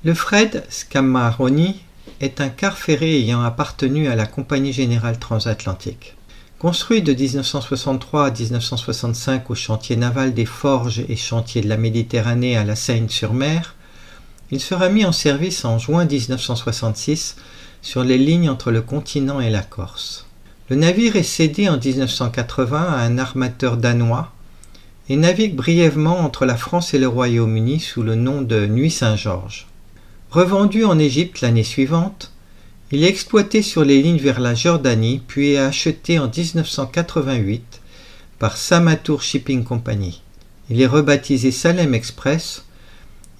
Le Fred Scamaroni est un car ferré ayant appartenu à la Compagnie Générale Transatlantique. Construit de 1963 à 1965 au chantier naval des Forges et chantier de la Méditerranée à La Seyne-sur-Mer, il sera mis en service en juin 1966 sur les lignes entre le continent et la Corse. Le navire est cédé en 1980 à un armateur danois et navigue brièvement entre la France et le Royaume-Uni sous le nom de Nuit Saint-Georges. Revendu en Égypte l'année suivante, il est exploité sur les lignes vers la Jordanie puis est acheté en 1988 par Samatour Shipping Company. Il est rebaptisé Salem Express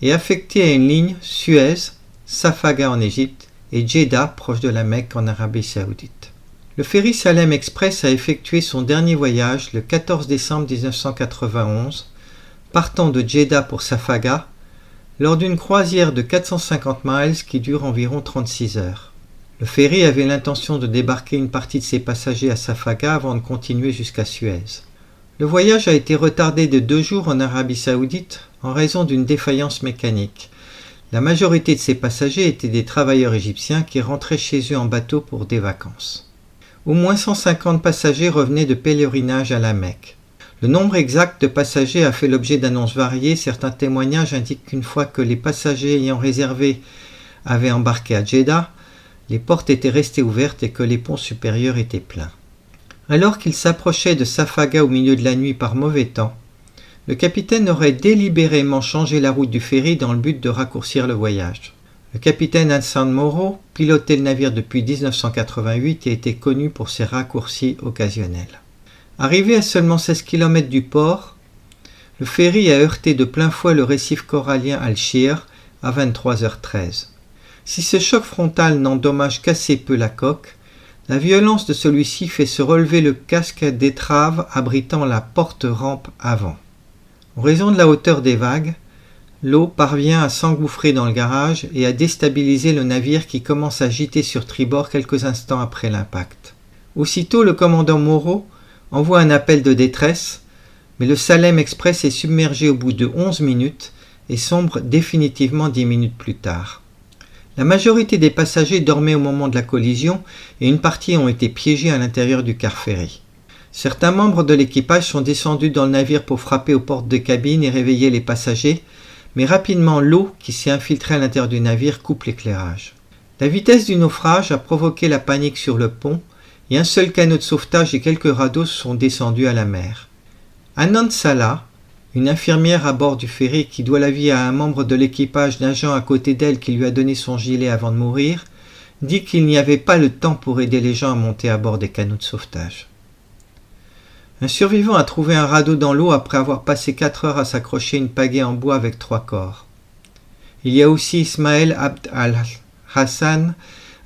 et affecté à une ligne Suez, Safaga en Égypte et Jeddah proche de la Mecque en Arabie Saoudite. Le ferry Salem Express a effectué son dernier voyage le 14 décembre 1991, partant de Jeddah pour Safaga, lors d'une croisière de 450 miles qui dure environ 36 heures. Le ferry avait l'intention de débarquer une partie de ses passagers à Safaga avant de continuer jusqu'à Suez. Le voyage a été retardé de 2 jours en Arabie Saoudite en raison d'une défaillance mécanique. La majorité de ces passagers étaient des travailleurs égyptiens qui rentraient chez eux en bateau pour des vacances. Au moins 150 passagers revenaient de pèlerinage à la Mecque. Le nombre exact de passagers a fait l'objet d'annonces variées. Certains témoignages indiquent qu'une fois que les passagers ayant réservé avaient embarqué à Jeddah, les portes étaient restées ouvertes et que les ponts supérieurs étaient pleins. Alors qu'ils s'approchaient de Safaga au milieu de la nuit par mauvais temps, le capitaine aurait délibérément changé la route du ferry dans le but de raccourcir le voyage. Le capitaine Hassan Moro pilotait le navire depuis 1988 et était connu pour ses raccourcis occasionnels. Arrivé à seulement 16 km du port, le ferry a heurté de plein fouet le récif corallien Al-Shir à 23h13. Si ce choc frontal n'endommage qu'assez peu la coque, la violence de celui-ci fait se relever le casque d'étrave abritant la porte-rampe avant. En raison de la hauteur des vagues, l'eau parvient à s'engouffrer dans le garage et à déstabiliser le navire qui commence à gîter sur tribord quelques instants après l'impact. Aussitôt, le commandant Moro envoie un appel de détresse, mais le Salem Express est submergé au bout de 11 minutes et sombre définitivement 10 minutes plus tard. La majorité des passagers dormaient au moment de la collision et une partie ont été piégés à l'intérieur du car ferry. Certains membres de l'équipage sont descendus dans le navire pour frapper aux portes de cabine et réveiller les passagers, mais rapidement l'eau qui s'est infiltrée à l'intérieur du navire coupe l'éclairage. La vitesse du naufrage a provoqué la panique sur le pont et un seul canot de sauvetage et quelques radeaux sont descendus à la mer. Anand Salah, une infirmière à bord du ferry qui doit la vie à un membre de l'équipage nageant à côté d'elle qui lui a donné son gilet avant de mourir, dit qu'il n'y avait pas le temps pour aider les gens à monter à bord des canots de sauvetage. Un survivant a trouvé un radeau dans l'eau après avoir passé 4 heures à s'accrocher une pagaie en bois avec 3 corps. Il y a aussi Ismaël Abd al-Hassan,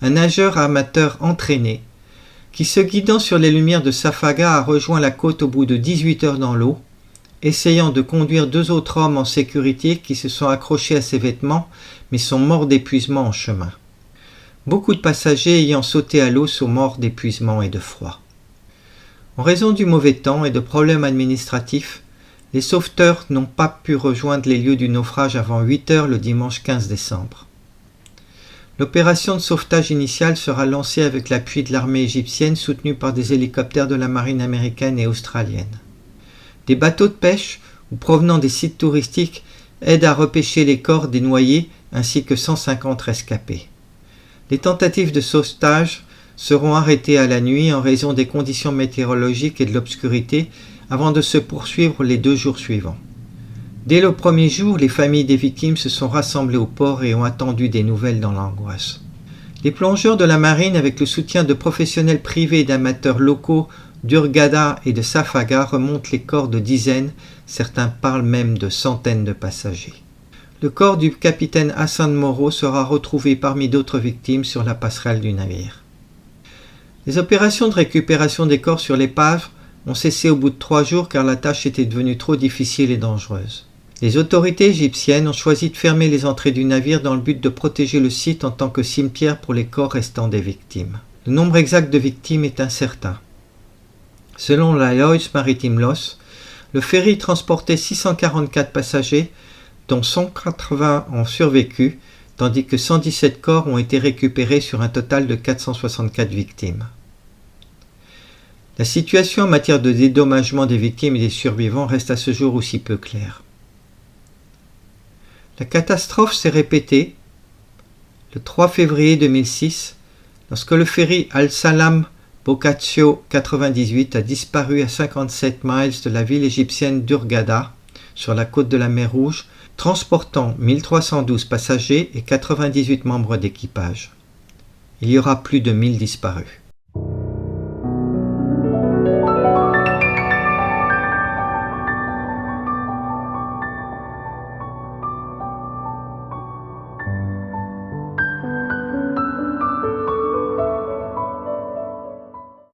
un nageur amateur entraîné, qui se guidant sur les lumières de Safaga a rejoint la côte au bout de 18 heures dans l'eau, essayant de conduire 2 autres hommes en sécurité qui se sont accrochés à ses vêtements mais sont morts d'épuisement en chemin. Beaucoup de passagers ayant sauté à l'eau sont morts d'épuisement et de froid. En raison du mauvais temps et de problèmes administratifs, les sauveteurs n'ont pas pu rejoindre les lieux du naufrage avant 8 heures le dimanche 15 décembre. L'opération de sauvetage initiale sera lancée avec l'appui de l'armée égyptienne soutenue par des hélicoptères de la marine américaine et australienne. Des bateaux de pêche ou provenant des sites touristiques aident à repêcher les corps des noyés ainsi que 150 rescapés. Les tentatives de sauvetage seront arrêtées à la nuit en raison des conditions météorologiques et de l'obscurité avant de se poursuivre les 2 jours suivants. Dès le premier jour, les familles des victimes se sont rassemblées au port et ont attendu des nouvelles dans l'angoisse. Les plongeurs de la marine, avec le soutien de professionnels privés et d'amateurs locaux d'Hurghada et de Safaga, remontent les corps de dizaines, certains parlent même de centaines de passagers. Le corps du capitaine Hassan Moro sera retrouvé parmi d'autres victimes sur la passerelle du navire. Les opérations de récupération des corps sur l'épave ont cessé au bout de 3 jours car la tâche était devenue trop difficile et dangereuse. Les autorités égyptiennes ont choisi de fermer les entrées du navire dans le but de protéger le site en tant que cimetière pour les corps restants des victimes. Le nombre exact de victimes est incertain. Selon la Lloyd's Maritime Loss, le ferry transportait 644 passagers, dont 180 ont survécu, tandis que 117 corps ont été récupérés sur un total de 464 victimes. La situation en matière de dédommagement des victimes et des survivants reste à ce jour aussi peu claire. La catastrophe s'est répétée le 3 février 2006 lorsque le ferry Al-Salam Boccaccio 98 a disparu à 57 miles de la ville égyptienne d'Hurghada, sur la côte de la mer Rouge, transportant 1312 passagers et 98 membres d'équipage. Il y aura plus de 1000 disparus.